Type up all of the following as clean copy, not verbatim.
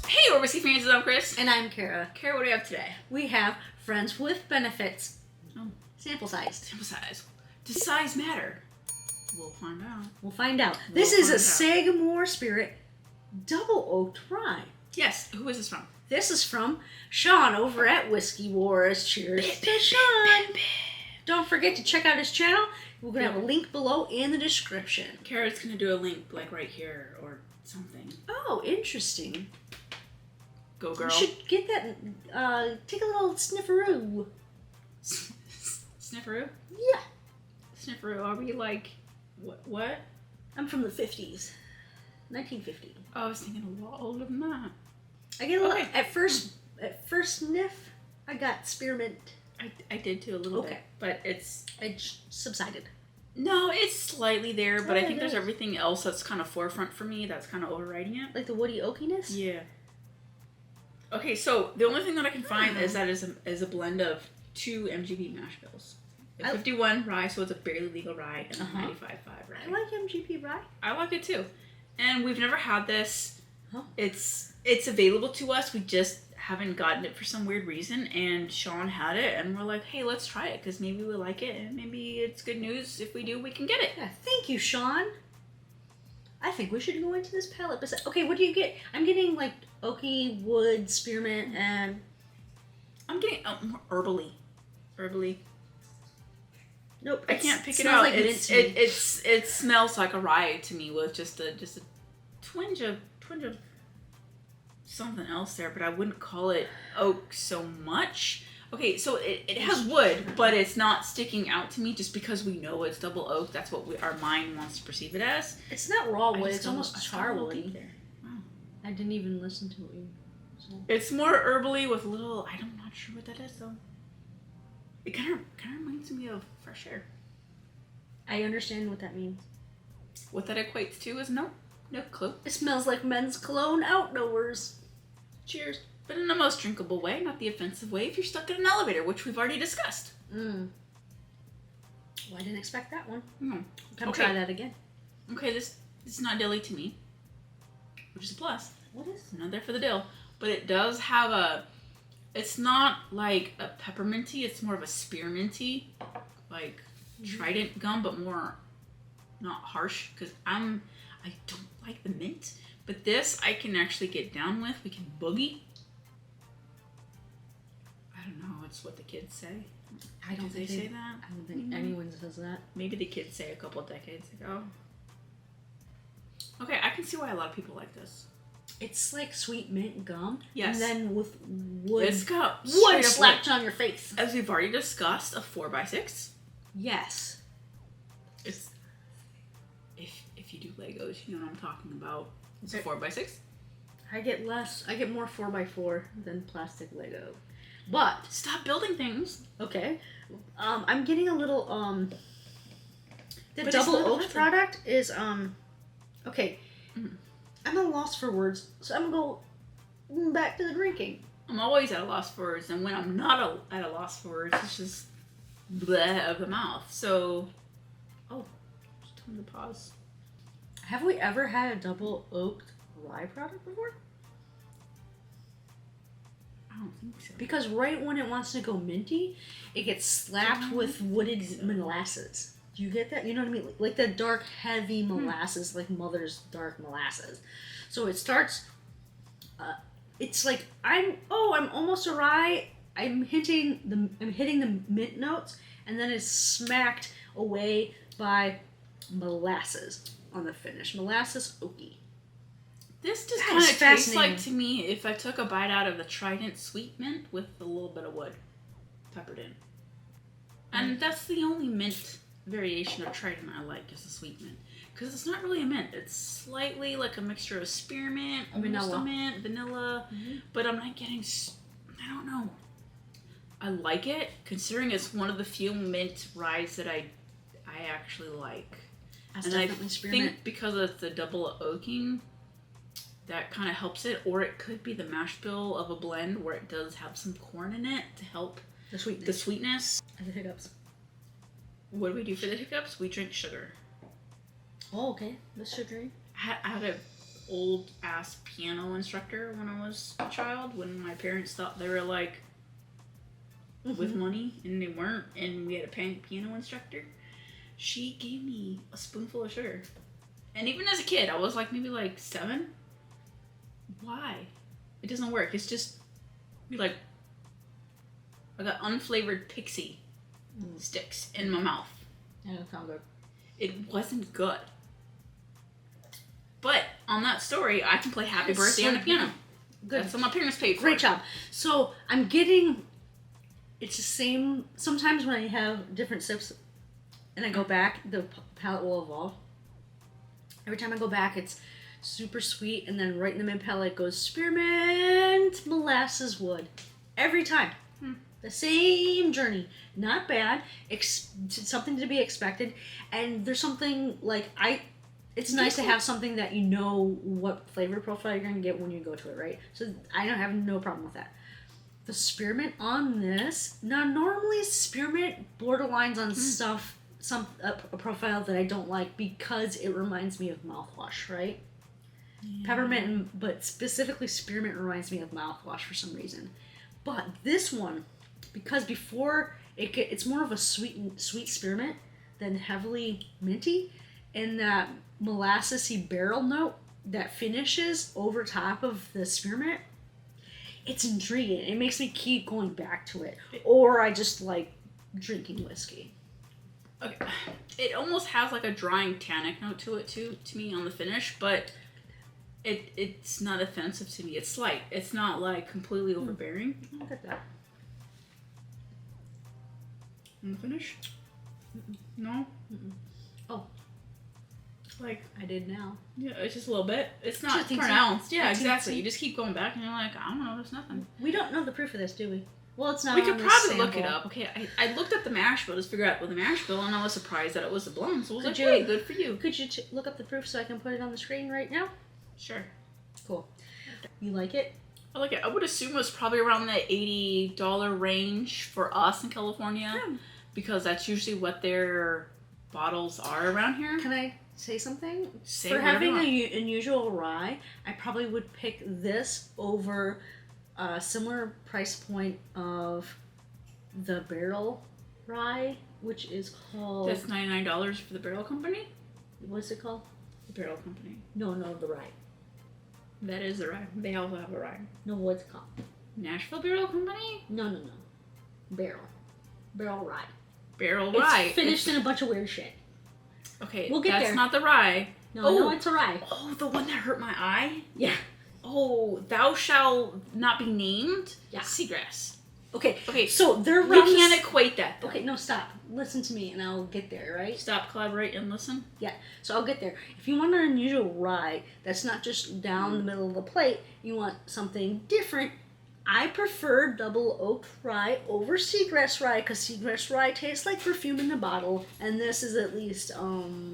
Hey, Overseas Fans, I'm Chris. And I'm Kara. Kara, what do we have today? We have Friends with Benefits. Oh. Sample size. Sample size. Does size matter? We'll find out. This is a Sagamore Spirit Double Oaked Rye. Yes. Who is this from? This is from Sean over at Whiskey Wars. Cheers to Sean. Don't forget to check out his channel. We're going to have a link below in the description. Kara's going to do a link like right here or something. Oh, interesting. Go, girl. You should get that, take a little snifferoo. Snifferoo? Yeah. Snifferoo, are we like, what? I'm from the 50s. 1950. Oh, I was thinking a lot older than that. I get a little, at first sniff, I got spearmint. I did too a little bit, but it subsided. No, it's slightly there, but I think there's everything else that's kind of forefront for me that's kind of overriding it. Like the woody oakiness? Yeah. Okay, so the only thing that I can find is that is a blend of 2 MGP mash bills. 51 rye, so it's a barely legal rye, and 95.5 rye. I like MGP rye. I like it too. And we've never had this. Huh? It's available to us. We just haven't gotten it for some weird reason, and Sean had it, and we're like, hey, let's try it, because maybe we like it, and maybe it's good news. If we do, we can get it. Yeah, thank you, Sean. I think we should go into this palette. Okay, what do you get? I'm getting, like, oaky, wood, spearmint, and... I'm getting more herbally. Nope, I can't pick it out. Like it smells like a rye to me with just a twinge of something else there, but I wouldn't call it oak so much. Okay, so it has wood, but it's not sticking out to me just because we know it's double oak. That's what our mind wants to perceive it as. It's not raw wood. It's almost charwoody. Wow. I didn't even listen to what you said. It's more herbally with a little. I'm not sure what that is though. It kind of reminds me of fresh air. I understand what that means. What that equates to is no clue. It smells like men's cologne outdoors. Cheers. But in the most drinkable way, not the offensive way if you're stuck in an elevator, which we've already discussed. Well, I didn't expect that one. Come try that again. Okay, this is not dilly to me, which is a plus. What is it? Not there for the dill. But it does have it's not like a pepperminty, it's more of a spearminty, like Trident gum, but more not harsh, because I don't like the mint. But this I can actually get down with. We can boogie. I don't know. It's what the kids say. I don't think they say that. I don't think anyone says that. Maybe the kids say a couple decades ago. Okay, I can see why a lot of people like this. It's like sweet mint gum. Yes. And then with wood. It's got wood slapped on your face. As we've already discussed, a 4x6. Yes. It's if you do Legos, you know what I'm talking about. It's a 4x6. I get more 4x4 than plastic Lego. But stop building things. Okay. I'm getting a little the double oak product is okay. I'm at a loss for words, so I'm gonna go back to the drinking. I'm always at a loss for words, and when I'm not at a loss for words, it's just bleh of the mouth. So, just time to pause. Have we ever had a double oaked rye product before? I don't think so. Because right when it wants to go minty, it gets slapped with wooded molasses. Do you get that? You know what I mean? Like the dark, heavy molasses, like Mother's dark molasses. So it starts. It's like I'm almost a rye. I'm hitting the mint notes, and then it's smacked away by molasses on the finish. Molasses oaky. This just kind of tastes like to me if I took a bite out of the Trident sweet mint with a little bit of wood peppered in. And that's the only mint variation of Trident I like is the sweet mint. Because it's not really a mint. It's slightly like a mixture of spearmint, almost a mint, vanilla. But I'm not getting, I don't know. I like it, considering it's one of the few mint ryes that I actually like. That's and definitely I spearmint. think because of the double oaking, that kind of helps it. Or it could be the mash bill of a blend where it does have some corn in it to help the sweetness. And the hiccups. What do we do for the hiccups? We drink sugar. Oh, okay. The sugary. I had a old ass piano instructor when I was a child. When my parents thought they were like with money and they weren't, and we had a piano instructor. She gave me a spoonful of sugar, and even as a kid, I was like maybe like 7. Why? It doesn't work. It's just like I got unflavored pixie sticks in my mouth. Yeah, it sounds good. It wasn't good. But on that story, I can play Happy Birthday on the piano. Good. That's what my parents paid for. Great job. So I'm getting. It's the same. Sometimes when I have different sips, and I go back, the palate will evolve. Every time I go back, it's super sweet, and then right in the mid palate goes spearmint molasses wood. Every time. The same journey. Not bad. Something to be expected. And there's something like it's nice to have something that you know what flavor profile you're going to get when you go to it, right? So I don't have no problem with that. The spearmint on this, now normally spearmint borderlines on stuff, a profile that I don't like because it reminds me of mouthwash, right? Yeah. Peppermint, but specifically spearmint reminds me of mouthwash for some reason. But this one, because before it's more of a sweet spearmint than heavily minty, and that molassesy barrel note that finishes over top of the spearmint, it's intriguing. It makes me keep going back to it. Or I just like drinking whiskey. Okay. It almost has like a drying tannic note to it too, to me on the finish, but it's not offensive to me. It's slight. It's not like completely overbearing. Look at that. On the finish? No? Oh. Like, I did now. Yeah, it's just a little bit. It's not pronounced. Yeah, exactly. You just keep going back and you're like, I don't know, there's nothing. We don't know the proof of this, do we? Well, it's not. We could probably look it up. Okay, I looked at the mash bill to figure out what the mash bill, and I was surprised that it was a blonde. So I was like, hey, good for you. Could you look up the proof so I can put it on the screen right now? Sure. Cool. You like it? I like it. I would assume it was probably around the $80 range for us in California, because that's usually what their bottles are around here. Can I say something? For having an unusual rye, I probably would pick this over a similar price point of the barrel rye, which is called... That's $99 for the barrel company? What's it called? The barrel company. No, the rye. That is the rye. They also have a rye. No, what's it called? Nashville Barrel Company? No. Barrel rye. Barrel rye. It's finished in a bunch of weird shit. Okay, we'll get there. That's not the rye. No, it's a rye. Oh, the one that hurt my eye? Yeah. Oh, thou shall not be named? Yeah. Seagrass. Okay, so they're we can't equate that, though. Okay, no, stop. Listen to me and I'll get there, right? Stop, collaborate, and listen? Yeah, so I'll get there. If you want an unusual rye that's not just down the middle of the plate, you want something different, I prefer double oaked rye over seagrass rye, because seagrass rye tastes like perfume in a bottle, and this is at least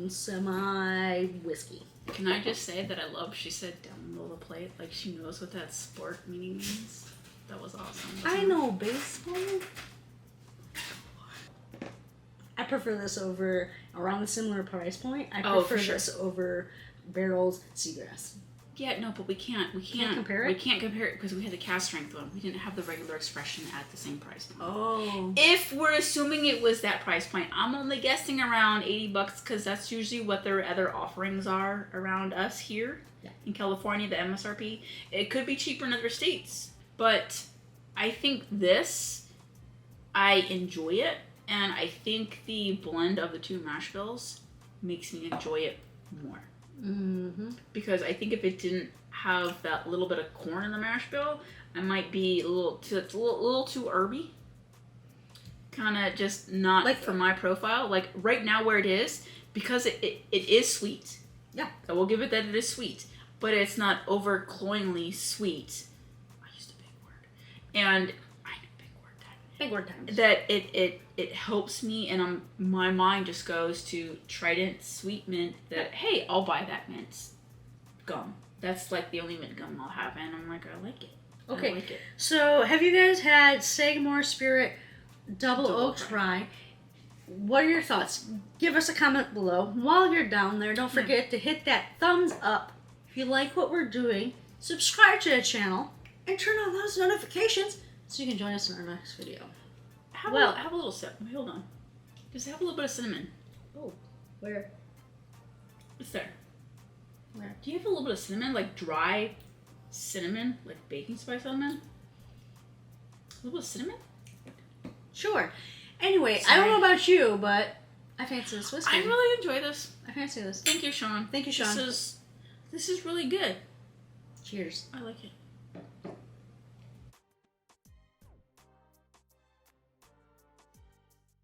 semi-whiskey. Can I just say that I love she said down the middle of the plate, like she knows what that sport meaning means? That was awesome. I know baseball. I prefer this over, around the similar price point, I prefer this over Barrel's Seagrass. Yeah, no, but we can't compare it? We can't compare it because we had the cast strength one. We didn't have the regular expression at the same price point. Oh. If we're assuming it was that price point, I'm only guessing around $80 because that's usually what their other offerings are around us here in California, the MSRP. It could be cheaper in other states, but I think this, I enjoy it, and I think the blend of the two mash bills makes me enjoy it more. Mm-hmm. Because I think if it didn't have that little bit of corn in the mash bill, I might be a little too herby. Kind of just not like for my profile. Like right now where it is, because it is sweet. Yeah. I will give it that it is sweet, but it's not over-cloyingly sweet. I used a big word. And I know big word time. That it helps me, and my mind just goes to Trident sweet mint. That hey, I'll buy that mint gum. That's like the only mint gum I'll have, and I'm like, I like it. Okay. I like it. So have you guys had Sagamore Spirit Double Oaked Rye? What are your thoughts? Give us a comment below. While you're down there, don't forget to hit that thumbs up If you like what we're doing, subscribe to the channel and turn on those notifications so you can join us in our next video. Have a little sip. Hold on. Just have a little bit of cinnamon. Oh, where? It's there. Where? Do you have a little bit of cinnamon, like dry cinnamon, like baking spice cinnamon? A little bit of cinnamon? Sure. Anyway, Sorry. I don't know about you, but I fancy this whiskey. I really enjoy this. I fancy this. Thank you, Sean. Thank you, Sean. This is really good. Cheers. I like it.